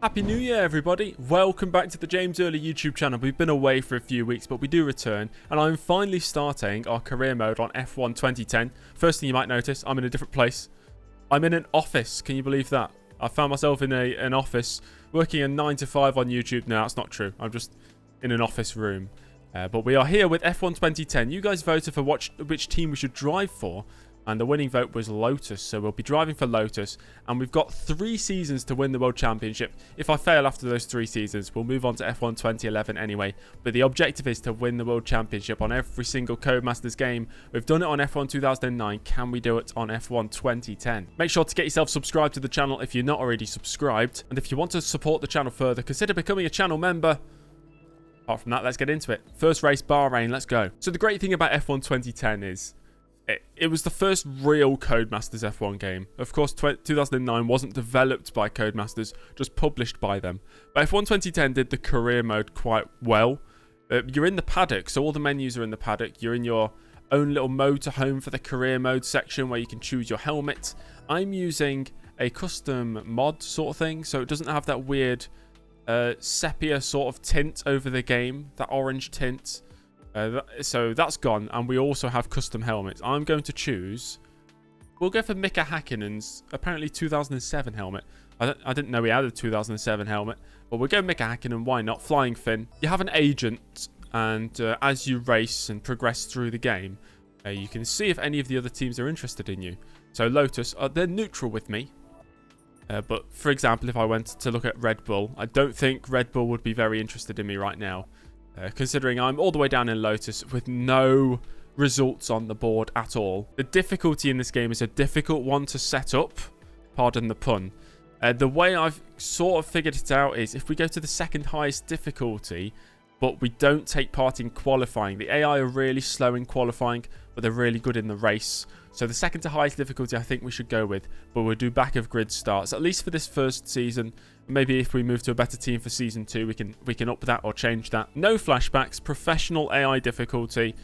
Happy New Year, everybody. Welcome back to the James Early YouTube channel. We've been away for a few weeks, but we do return, and I'm finally starting our career mode on F1 2010. First thing you might notice, I'm in a different place. I'm in an office. Can you believe that? I found myself in an office, working a 9 to 5 on YouTube. No, that's not true. I'm just in an office room. But we are here with F1 2010. You guys voted for which team we should drive for, and the winning vote was Lotus, so we'll be driving for Lotus, and we've got 3 seasons to win the World Championship. If I fail after those 3 seasons, we'll move on to F1 2011 anyway, but the objective is to win the World Championship on every single Codemasters game. We've done it on F1 2009, can we do it on F1 2010? Make sure to get yourself subscribed to the channel if you're not already subscribed, and if you want to support the channel further, consider becoming a channel member. Apart from that, let's get into it. First race, Bahrain, let's go. So the great thing about F1 2010 is, it was the first real Codemasters F1 game. Of course, 2009 wasn't developed by Codemasters, just published by them. But F1 2010 did the career mode quite well. You're in the paddock, so all the menus are in the paddock. You're in your own little motorhome for the career mode section where you can choose your helmet. I'm using a custom mod sort of thing, so it doesn't have that weird sepia sort of tint over the game, that orange tint. So that's gone, and we also have custom helmets. I'm going to choose, we'll go for Mika Häkkinen's apparently 2007 helmet. I didn't know he had a 2007 helmet, but we'll go Mika Häkkinen, why not? Flying fin. You have an agent, and as you race and progress through the game, you can see if any of the other teams are interested in you. So Lotus, they're neutral with me. But for example, if I went to look at Red Bull, I don't think Red Bull would be very interested in me right now. Considering I'm all the way down in Lotus with no results on the board at all. The difficulty in this game is a difficult one to set up. Pardon the pun. The way I've sort of figured it out is if we go to the second highest difficulty, but we don't take part in qualifying. The AI are really slow in qualifying, but they're really good in the race. So the second to highest difficulty I think we should go with, but we'll do back of grid starts, at least for this first season. Maybe if we move to a better team for season 2, we can up that or change that. No flashbacks, professional AI difficulty,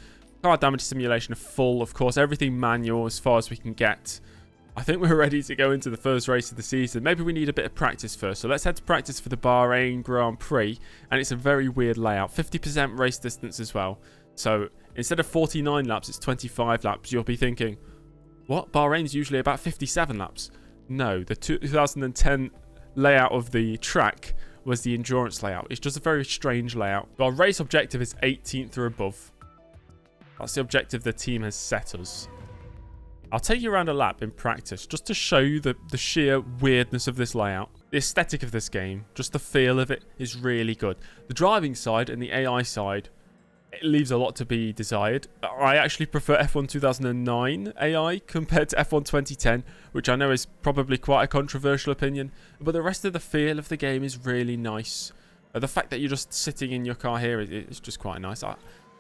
car damage simulation full, of course, everything manual as far as we can get. I think we're ready to go into the first race of the season. Maybe we need a bit of practice first. So let's head to practice for the Bahrain Grand Prix, and it's a very weird layout. 50% race distance as well. So instead of 49 laps, it's 25 laps. You'll be thinking, what? Bahrain's usually about 57 laps. No, the 2010 layout of the track was the endurance layout. It's just a very strange layout. But our race objective is 18th or above. That's the objective the team has set us. I'll take you around a lap in practice just to show you the sheer weirdness of this layout. The aesthetic of this game, just the feel of it, is really good. The driving side and the AI side, it leaves a lot to be desired. I actually prefer F1 2009 AI compared to F1 2010, which I know is probably quite a controversial opinion, but the rest of the feel of the game is really nice. The fact that you're just sitting in your car here is just quite nice. I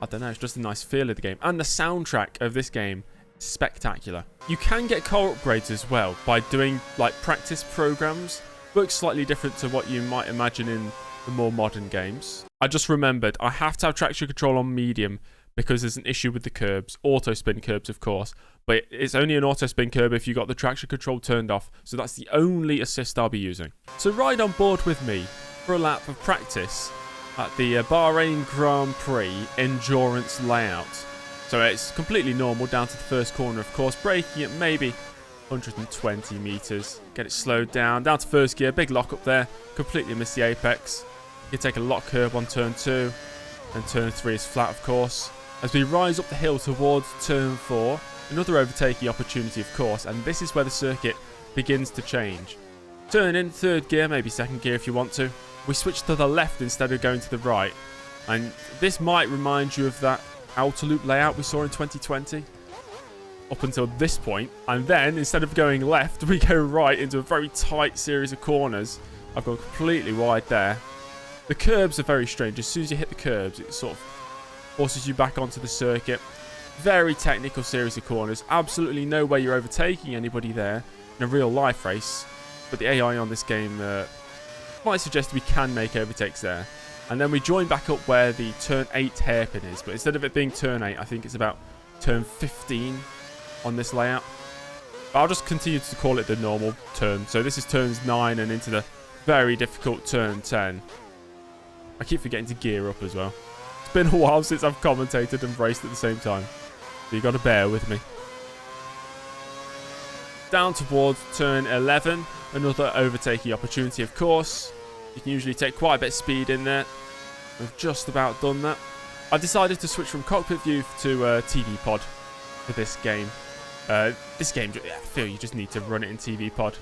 don't know, it's just a nice feel of the game. And the soundtrack of this game, spectacular. You can get car upgrades as well by doing like practice programs. Works slightly different to what you might imagine in the more modern games. I just remembered I have to have traction control on medium because there's an issue with the curbs. Auto spin curbs, of course, but it's only an auto spin curb if you got the traction control turned off, so that's the only assist I'll be using. So ride on board with me for a lap of practice at the Bahrain Grand Prix endurance layout. So it's completely normal down to the first corner, of course, braking at maybe 120 meters. Get it slowed down to first gear, big lock up there, completely missed the apex. You take a lock curb on turn 2, and turn 3 is flat, of course. As we rise up the hill towards turn 4, another overtaking opportunity, of course, and this is where the circuit begins to change. Turn in third gear, maybe second gear if you want to. We switch to the left instead of going to the right, and this might remind you of that outer loop layout we saw in 2020 up until this point, and then instead of going left we go right into a very tight series of corners. I've gone completely wide there. The curbs are very strange. As soon as you hit the curbs, it sort of forces you back onto the circuit. Very technical series of corners. Absolutely no way you're overtaking anybody there in a real life race, but the AI on this game might suggest we can make overtakes there. And then we join back up where the turn 8 hairpin is. But instead of it being turn 8, I think it's about turn 15 on this layout. But I'll just continue to call it the normal turn. So this is turns 9 and into the Very difficult turn 10. I keep forgetting to gear up as well. It's been a while since I've commentated and raced at the same time. So you got to bear with me. Down towards turn 11. Another overtaking opportunity, of course. You can usually take quite a bit of speed in there. We've just about done that. I decided to switch from cockpit view to TV pod for this game. I feel you just need to run it in TV pod.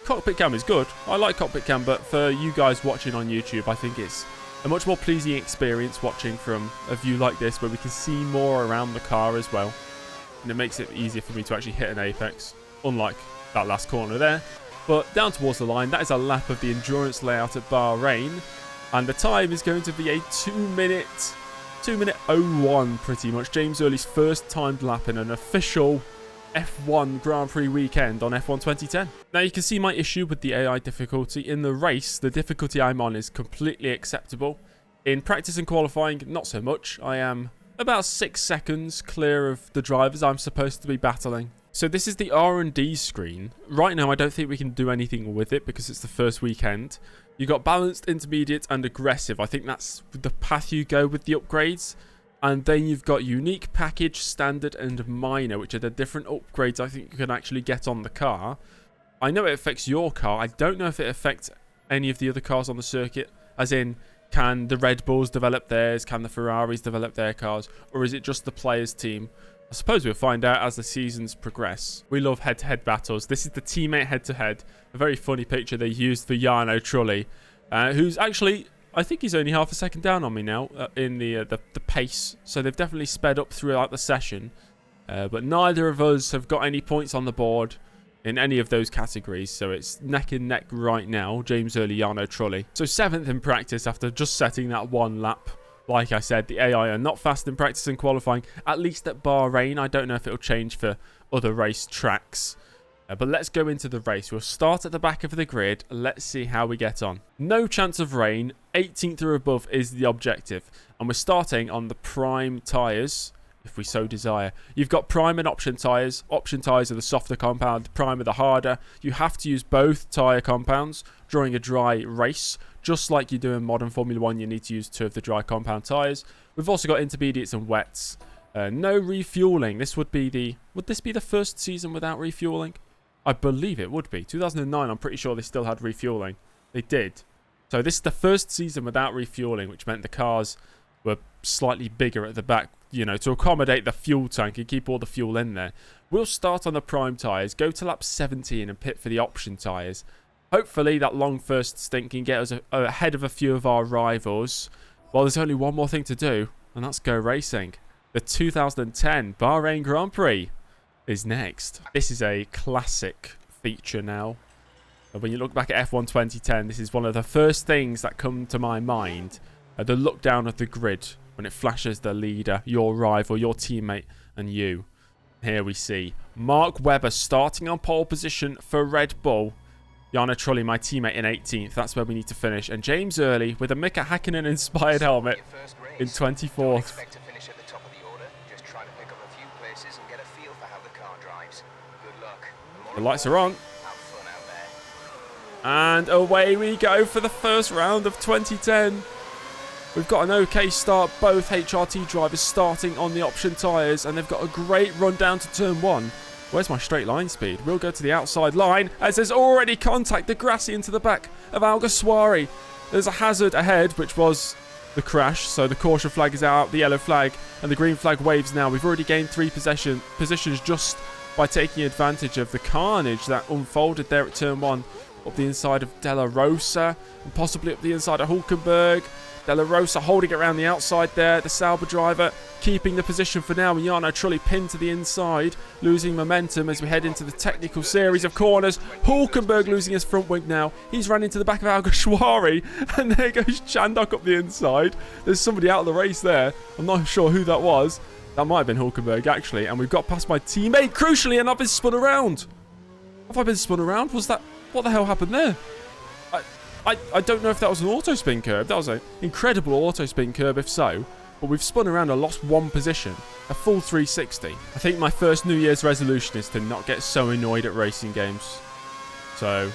Cockpit cam is good. I like cockpit cam, but for you guys watching on YouTube, I think it's a much more pleasing experience watching from a view like this where we can see more around the car as well. And it makes it easier for me to actually hit an apex, unlike that last corner there. But down towards the line, that is a lap of the endurance layout at Bahrain. And the time is going to be a 2 minute 01 pretty much. James Early's first timed lap in an official F1 Grand Prix weekend on F1 2010. Now you can see my issue with the AI difficulty. In the race, the difficulty I'm on is completely acceptable. In practice and qualifying, not so much. I am about 6 seconds clear of the drivers I'm supposed to be battling. So this is the R&D screen. Right now I don't think we can do anything with it because it's the first weekend. You got balanced, intermediate and aggressive. I think that's the path you go with the upgrades. And then you've got unique, package, standard and minor, which are the different upgrades I think you can actually get on the car. I know it affects your car. I don't know if it affects any of the other cars on the circuit. As in, can the Red Bulls develop theirs? Can the Ferraris develop their cars? Or is it just the players' team? I suppose we'll find out as the seasons progress. We love head-to-head battles. This is the teammate head-to-head. A very funny picture they used for Jarno Trulli, who's actually, I think he's only half a second down on me now in the pace. So they've definitely sped up throughout the session. But neither of us have got any points on the board in any of those categories. So it's neck and neck right now, James Early, Jarno Trulli. So 7th in practice after just setting that one lap. Like I said, the AI are not fast in practice and qualifying, at least at Bahrain. I don't know if it'll change for other race tracks. But let's go into the race. We'll start at the back of the grid. Let's see how we get on. No chance of rain. 18th or above is the objective. And we're starting on the prime tyres, if we so desire. You've got prime and option tyres. Option tyres are the softer compound, prime are the harder. You have to use both tyre compounds during a dry race. Just like you do in modern Formula 1, you need to use 2 of the dry compound tyres. We've also got intermediates and wets. No refueling. Would this be the first season without refueling? I believe it would be. 2009, I'm pretty sure they still had refueling. They did. So this is the first season without refueling, which meant the cars were slightly bigger at the back, you know, to accommodate the fuel tank and keep all the fuel in there. We'll start on the prime tyres, go to lap 17 and pit for the option tyres. Hopefully that long first stint can get us ahead of a few of our rivals. Well, there's only one more thing to do, and that's go racing. The 2010 Bahrain Grand Prix is next. This is a classic feature now. And when you look back at F1 2010, this is one of the first things that come to my mind. The look down of the grid when it flashes the leader, your rival, your teammate, and you. Here we see Mark Webber starting on pole position for Red Bull. Jarno Trulli, my teammate, in 18th. That's where we need to finish. And James Early with a Mika Hakkinen-inspired helmet in 24th. The lights are on. And away we go for the first round of 2010. We've got an okay start. Both HRT drivers starting on the option tyres. And they've got a great run down to turn 1. Where's my straight line speed? We'll go to the outside line as there's already contact. The Grassi into the back of Alguersuari. There's a hazard ahead, which was the crash. So the caution flag is out, the yellow flag, and the green flag waves now. We've already gained 3 positions just by taking advantage of the carnage that unfolded there at turn 1. Up the inside of Della Rosa and possibly up the inside of Hulkenberg. Della Rosa holding it around the outside there. The Sauber driver keeping the position for now. And Jarno Trulli pinned to the inside, losing momentum as we head into the technical series of corners. Hulkenberg losing his front wing now. He's run into the back of Alguersuari. And there goes Chandok up the inside. There's somebody out of the race there. I'm not sure who that was. That might have been Hulkenberg, actually. And we've got past my teammate, crucially, and I've been spun around. Have I been spun around? Was that... What the hell happened there? I don't know if that was an auto spin curb. That was an incredible auto spin curb if so. But we've spun around and lost 1 position. A full 360. I think my first New Year's resolution is to not get so annoyed at racing games. So,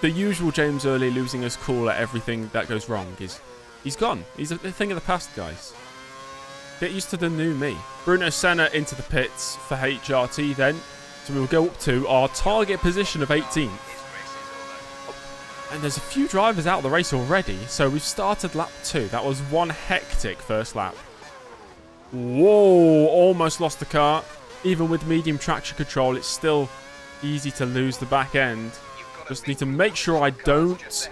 the usual James Early losing his cool at everything that goes wrong. He's gone. He's a thing of the past, guys. Get used to the new me. Bruno Senna into the pits for HRT then. So we will go up to our target position of 18th. And there's a few drivers out of the race already. So we've started lap 2. That was one hectic first lap. Whoa, almost lost the car. Even with medium traction control, it's still easy to lose the back end. Just need to make sure I don't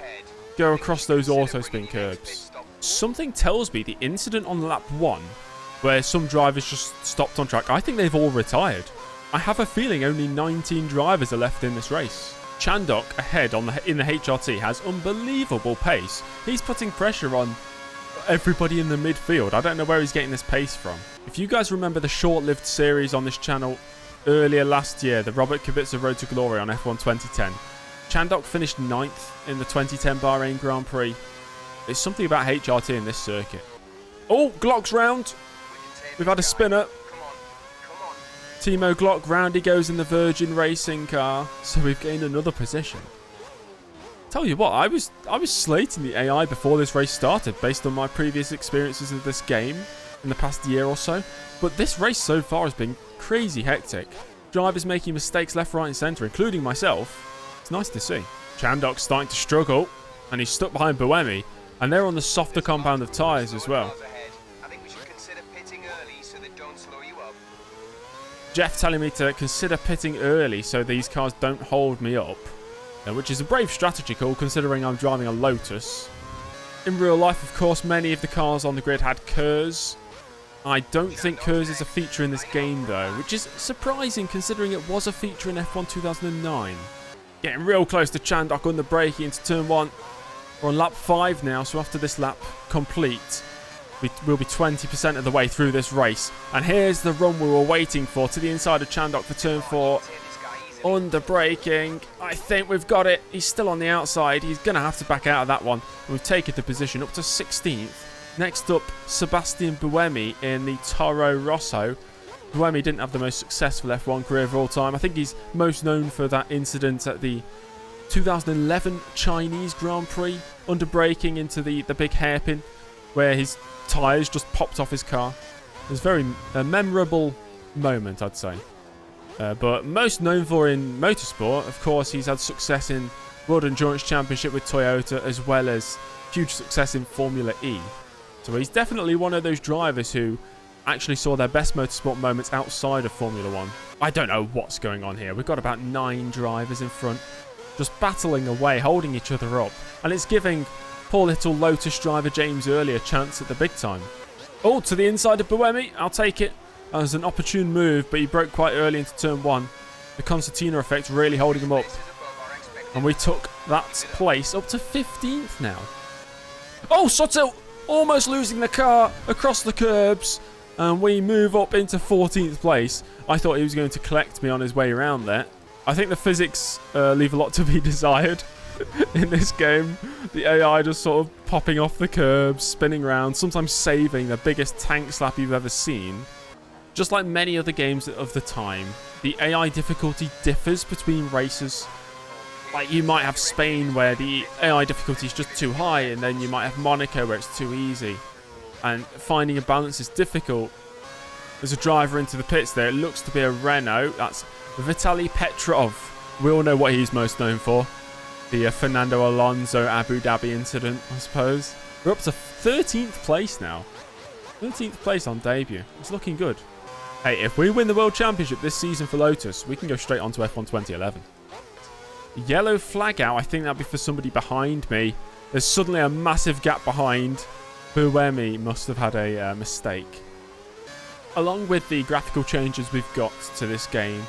go across those auto spin curbs. Something tells me the incident on lap 1, where some drivers just stopped on track, I think they've all retired. I have a feeling only 19 drivers are left in this race. Chandok ahead in the HRT has unbelievable pace. He's putting pressure on everybody in the midfield. I don't know where he's getting this pace from. If you guys remember the short-lived series on this channel earlier last year, the Robert Kubica Road to Glory on F1 2010, Chandok finished 9th in the 2010 Bahrain Grand Prix. There's something about HRT in this circuit. Oh, Glock's round. We've had a spinner. Timo Glock round he goes in the Virgin Racing car. So we've gained another position. Tell you what, I was slating the AI before this race started based on my previous experiences of this game in the past year or so. But this race so far has been crazy hectic. Drivers making mistakes left, right and centre, including myself. It's nice to see. Chandok's starting to struggle and he's stuck behind Buemi. And they're on the softer compound of tyres as well. Jeff telling me to consider pitting early so these cars don't hold me up. Which is a brave strategy call considering I'm driving a Lotus. In real life, of course, many of the cars on the grid had KERS. I don't think KERS is a feature in this game though, which is surprising considering it was a feature in F1 2009. Getting real close to Chandok on the braking into turn 1. We're on lap 5 now, so after this lap complete, we'll be 20% of the way through this race. And here's the run we were waiting for to the inside of Chandok for turn 4. Under braking. I think we've got it. He's still on the outside. He's going to have to back out of that one. We've taken the position up to 16th. Next up, Sebastian Buemi in the Toro Rosso. Buemi didn't have the most successful F1 career of all time. I think he's most known for that incident at the 2011 Chinese Grand Prix, under braking into the big hairpin where his tyres just popped off his car. It was a memorable moment, I'd say. But most known for in motorsport, of course, he's had success in World Endurance Championship with Toyota as well as huge success in Formula E. So he's definitely one of those drivers who actually saw their best motorsport moments outside of Formula 1. I don't know what's going on here. We've got about 9 drivers in front, just battling away, holding each other up. And it's giving poor little Lotus driver James Early a chance at the big time. Oh, to the inside of Buemi. I'll take it. That was an opportune move, but he broke quite early into turn 1. The concertina effect really holding him up. And we took that place up to 15th now. Oh, Sotil almost losing the car across the curbs. And we move up into 14th place. I thought he was going to collect me on his way around there. I think the physics leave a lot to be desired in this game. The AI just sort of popping off the curbs, spinning around, sometimes saving the biggest tank slap you've ever seen. Just like many other games of the time, the AI difficulty differs between races. Like you might have Spain where the AI difficulty is just too high, and then you might have Monaco where it's too easy. And finding a balance is difficult. There's a driver into the pits there. It looks to be a Renault. That's Vitaly Petrov. We all know what he's most known for. The Fernando Alonso Abu Dhabi incident, I suppose. We're up to 13th place now. 13th place on debut. It's looking good. Hey, if we win the World Championship this season for Lotus, we can go straight on to F1 2011. Yellow flag out. I think that'll be for somebody behind me. There's suddenly a massive gap behind. Buemi must have had a mistake. Along with the graphical changes we've got to this game,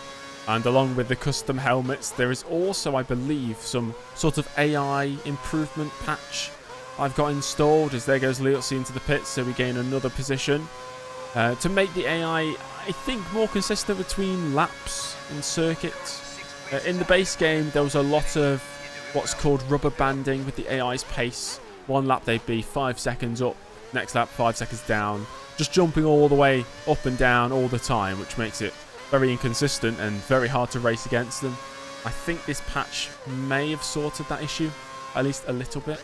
and along with the custom helmets, there is also, I believe, some sort of AI improvement patch I've got installed. As there goes Liotzi into the pits, so we gain another position. To make the AI, I think, more consistent between laps and circuits. In the base game, there was a lot of what's called rubber banding with the AI's pace. One lap they'd be 5 seconds up, next lap 5 seconds down. Just jumping all the way up and down all the time, which makes it very inconsistent and very hard to race against them. I think this patch may have sorted that issue, at least a little bit.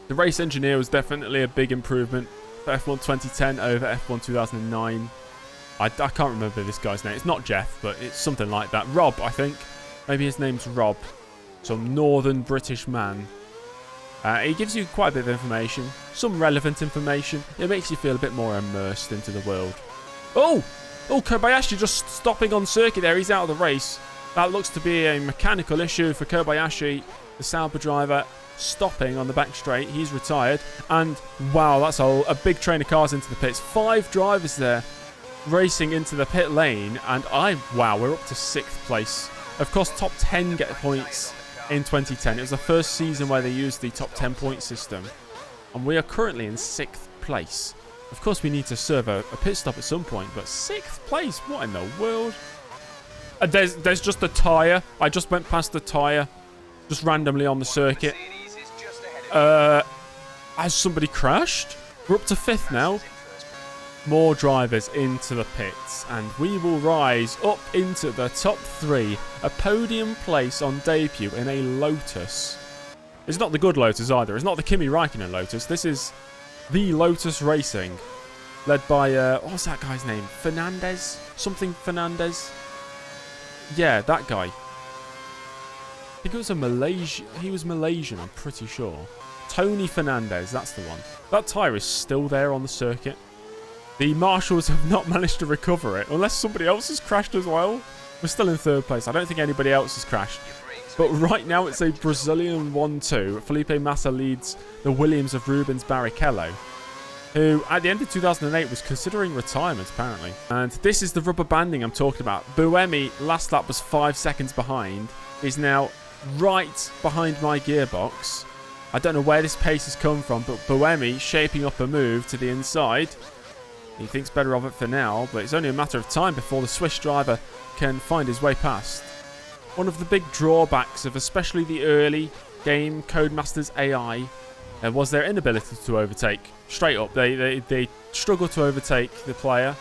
The race engineer was definitely a big improvement for F1 2010 over F1 2009. I can't remember this guy's name. It's not Jeff, but it's something like that. Rob, I think. Maybe his name's Rob. Some northern British man. He gives you quite a bit of information. Some relevant information. It makes you feel a bit more immersed into the world. Oh! Oh, Kobayashi just stopping on circuit there. He's out of the race. That looks to be a mechanical issue for Kobayashi, the Sauber driver, stopping on the back straight. He's retired. And, wow, that's a big train of cars into the pits. 5 drivers there racing into the pit lane. And wow, we're up to 6th place. Of course, top 10 get points in 2010. It was the first season where they used the top 10 point system. And we are currently in 6th place. Of course, we need to serve a pit stop at some point, but 6th place? What in the world? There's just a tyre. I just went past the tyre, just randomly on the circuit. Has somebody crashed? We're up to 5th now. More drivers into the pits, and we will rise up into the top 3. A podium place on debut in a Lotus. It's not the good Lotus either. It's not the Kimi Räikkönen Lotus. This is the Lotus Racing, led by, what was that guy's name? Fernandez? Something Fernandez? Yeah, that guy. I think it was he was Malaysian, I'm pretty sure. Tony Fernandez, that's the one. That tyre is still there on the circuit. The marshals have not managed to recover it, unless somebody else has crashed as well. We're still in 3rd place. I don't think anybody else has crashed. But right now it's a Brazilian 1-2. Felipe Massa leads the Williams of Rubens Barrichello, who at the end of 2008 was considering retirement apparently. And this is the rubber banding I'm talking about. Buemi, last lap, was 5 seconds behind. He's now right behind my gearbox. I don't know where this pace has come from, but Buemi shaping up a move to the inside. He thinks better of it for now, but it's only a matter of time before the Swiss driver can find his way past. One of the big drawbacks of especially the early game Codemasters AI was their inability to overtake. Straight up, they struggle to overtake the player,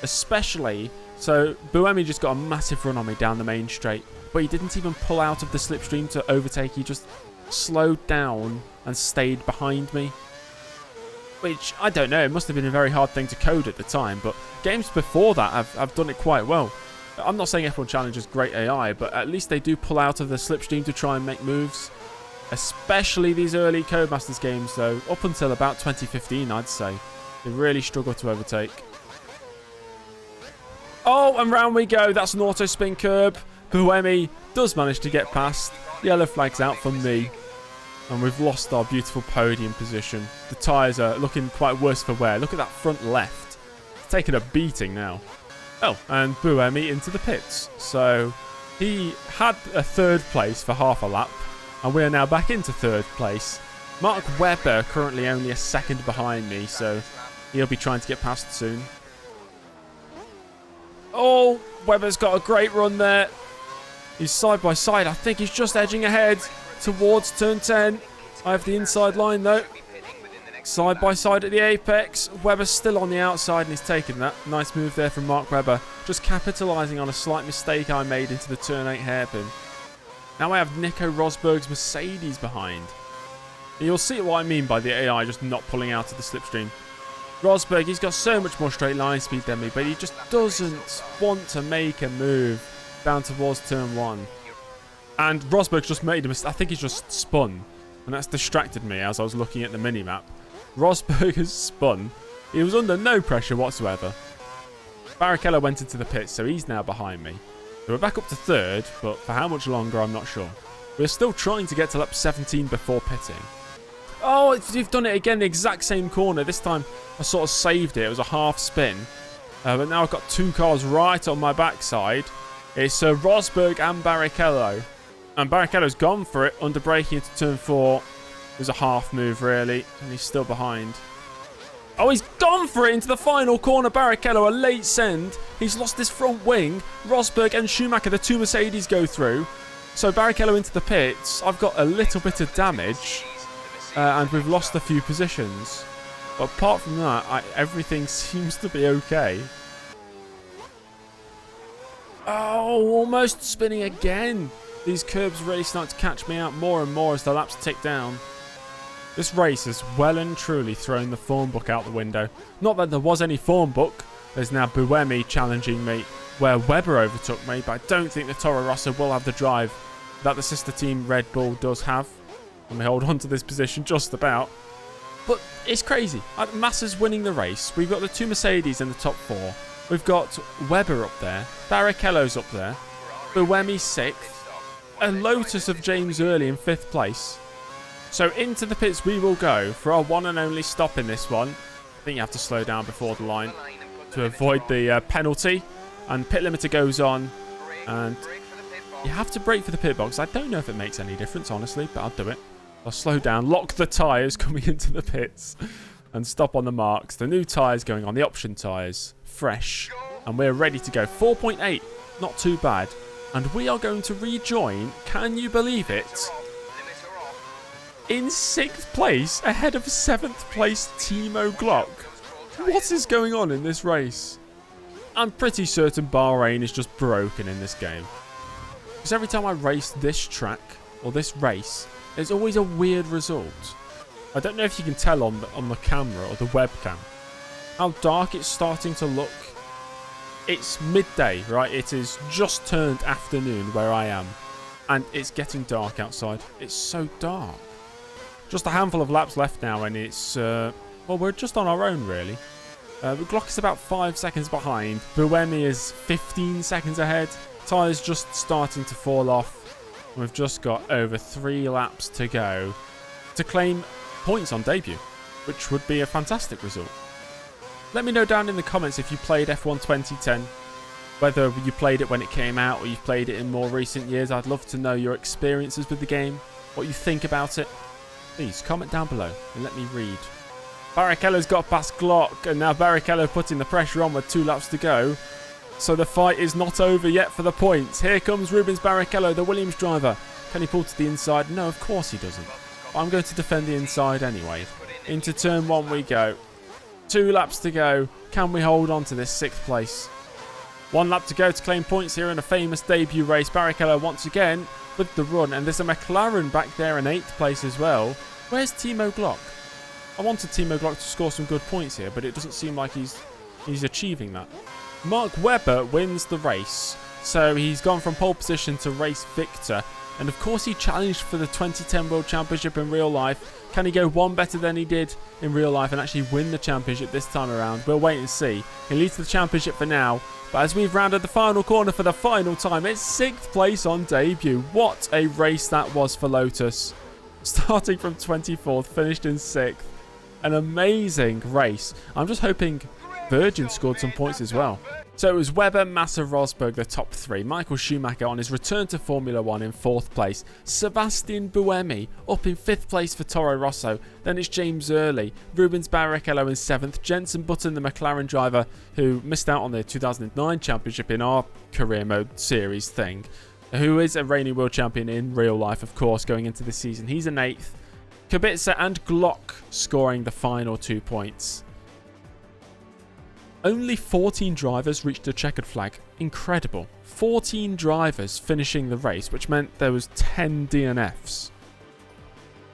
especially. So Buemi just got a massive run on me down the main straight, but he didn't even pull out of the slipstream to overtake. He just slowed down and stayed behind me. Which, I don't know, it must have been a very hard thing to code at the time, but games before that have done it quite well. I'm not saying F1 Challenge is great AI, but at least they do pull out of the slipstream to try and make moves. Especially these early Codemasters games, though, up until about 2015, I'd say. They really struggle to overtake. Oh, and round we go. That's an auto spin curb. Buemi does manage to get past. Yellow flag's out for me. And we've lost our beautiful podium position. The tyres are looking quite worse for wear. Look at that front left. It's taking a beating now. Oh, and Buemi into the pits. So he had a 3rd place for half a lap. And we are now back into 3rd place. Mark Webber currently only a 2nd behind me. So he'll be trying to get past soon. Oh, Webber's got a great run there. He's side by side. I think he's just edging ahead towards turn 10. I have the inside line though. Side by side at the apex. Webber's still on the outside and he's taken that. Nice move there from Mark Webber. Just capitalising on a slight mistake I made into the turn 8 hairpin. Now I have Nico Rosberg's Mercedes behind. And you'll see what I mean by the AI just not pulling out of the slipstream. Rosberg, he's got so much more straight line speed than me, but he just doesn't want to make a move down towards turn 1. And Rosberg's just made a mistake. I think he's just spun. And that's distracted me as I was looking at the minimap. Rosberg has spun. He was under no pressure whatsoever. Barrichello went into the pits, so he's now behind me. So we're back up to 3rd, but for how much longer, I'm not sure. We're still trying to get to lap 17 before pitting. Oh, you've done it again, the exact same corner. This time, I sort of saved it. It was a half spin. But now I've got 2 cars right on my backside. It's Rosberg and Barrichello. And Barrichello's gone for it, under braking into turn 4. It was a half move, really, and he's still behind. Oh, he's gone for it into the final corner. Barrichello, a late send. He's lost his front wing. Rosberg and Schumacher, the 2 Mercedes, go through. So Barrichello into the pits. I've got a little bit of damage, and we've lost a few positions. But apart from that, everything seems to be okay. Oh, almost spinning again. These curbs really start to catch me out more and more as the laps tick down. This race has well and truly thrown the form book out the window. Not that there was any form book. There's now Buemi challenging me where Webber overtook me, but I don't think the Toro Rosso will have the drive that the sister team Red Bull does have. And we hold on to this position just about. But it's crazy. Massa's winning the race. We've got the 2 Mercedes in the top 4. We've got Webber up there. Barrichello's up there. Buemi 6th. A Lotus of James Early in 5th place. So into the pits we will go for our one and only stop in this one. I think you have to slow down before the line to avoid the penalty. And pit limiter goes on. And you have to brake for the pit box. I don't know if it makes any difference, honestly, but I'll do it. I'll slow down, lock the tyres coming into the pits, and stop on the marks. The new tyres going on, the option tyres, fresh. And we're ready to go. 4.8, not too bad. And we are going to rejoin, can you believe it, in 6th place, ahead of 7th place Timo Glock. What is going on in this race? I'm pretty certain Bahrain is just broken in this game. Because every time I race this track, or this race, there's always a weird result. I don't know if you can tell on the camera or the webcam how dark it's starting to look. It's midday, right? It is just turned afternoon where I am. And it's getting dark outside. It's so dark. Just a handful of laps left now, and it's, well, we're just on our own, really. Glock is about 5 seconds behind. Buemi is 15 seconds ahead. Tyres just starting to fall off. We've just got over 3 laps to go to claim points on debut, which would be a fantastic result. Let me know down in the comments if you played F1 2010, whether you played it when it came out or you've played it in more recent years. I'd love to know your experiences with the game, what you think about it. Please comment down below and let me read. Barrichello's got past Glock, and now Barrichello putting the pressure on with 2 laps to go. So the fight is not over yet for the points. Here comes Rubens Barrichello, the Williams driver. Can he pull to the inside? No, of course he doesn't. I'm going to defend the inside anyway. Into turn 1 we go. 2 laps to go. Can we hold on to this 6th place? 1 lap to go to claim points here in a famous debut race. Barrichello once again with the run, and there's a McLaren back there in 8th place as well. Where's Timo Glock? I wanted Timo Glock to score some good points here, but it doesn't seem like he's achieving that. Mark Webber wins the race, so he's gone from pole position to race victor, and of course he challenged for the 2010 World Championship in real life. Can he go one better than he did in real life and actually win the championship this time around? We'll wait and see. He leads the championship for now, but as we've rounded the final corner for the final time, it's 6th place on debut. What a race that was for Lotus. Starting from 24th, finished in 6th. An amazing race. I'm just hoping Virgin scored some points as well. So it was Webber, Massa, Rosberg, the top 3. Michael Schumacher on his return to Formula 1 in 4th place. Sebastian Buemi up in 5th place for Toro Rosso. Then it's James Early. Rubens Barrichello in 7th. Jenson Button, the McLaren driver, who missed out on the 2009 championship in our career mode series thing. Who is a reigning world champion in real life, of course, going into this season. He's in 8th. Kubica and Glock scoring the final 2 points. Only 14 drivers reached the checkered flag. Incredible. 14 drivers finishing the race, which meant there was 10 DNFs.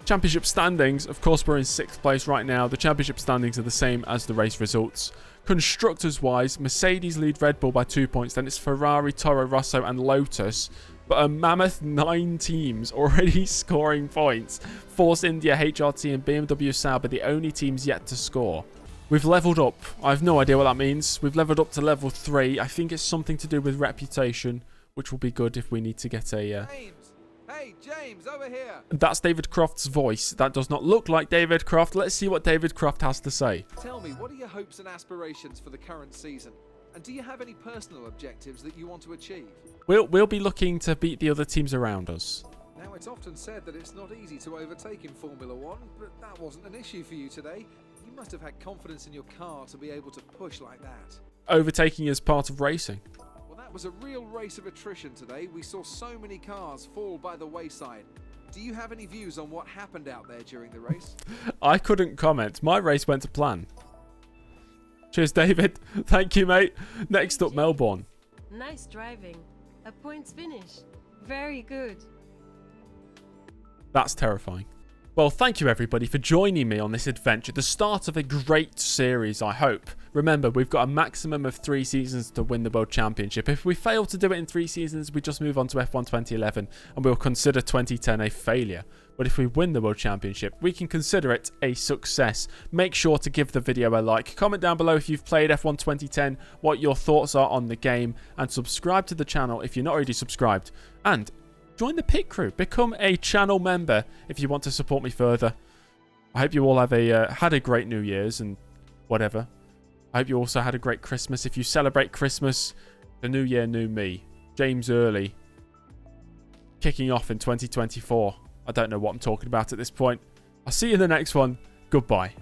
Championship standings, of course, we're in 6th place right now. The championship standings are the same as the race results. Constructors-wise, Mercedes lead Red Bull by 2 points. Then it's Ferrari, Toro Rosso and Lotus. But a mammoth 9 teams already scoring points. Force India, HRT and BMW Sauber, the only teams yet to score. We've leveled up. I have no idea what that means. We've leveled up to level 3. I think it's something to do with reputation, which will be good if we need to get a... James! Hey, James, over here! That's David Croft's voice. That does not look like David Croft. Let's see what David Croft has to say. Tell me, what are your hopes and aspirations for the current season? And do you have any personal objectives that you want to achieve? We'll be looking to beat the other teams around us. Now, it's often said that it's not easy to overtake in Formula 1, but that wasn't an issue for you today. You must have had confidence in your car to be able to push like that. Overtaking is part of racing. Well, that was a real race of attrition today. We saw so many cars fall by the wayside. Do you have any views on what happened out there during the race? I couldn't comment. My race went to plan. Cheers, David. Thank you, mate. Next up, Melbourne. Nice driving. A points finish. very good. That's terrifying. Well, thank you everybody for joining me on this adventure, the start of a great series, I hope. Remember, we've got a maximum of 3 seasons to win the World Championship. If we fail to do it in 3 seasons, we just move on to F1 2011 and we'll consider 2010 a failure. But if we win the World Championship, we can consider it a success. Make sure to give the video a like. Comment down below if you've played F1 2010, what your thoughts are on the game, and subscribe to the channel if you're not already subscribed. And join the pit crew. Become a channel member if you want to support me further. I hope you all have had a great New Year's and whatever. I hope you also had a great Christmas. If you celebrate Christmas, the New Year, new me. James Early. Kicking off in 2024. I don't know what I'm talking about at this point. I'll see you in the next one. Goodbye.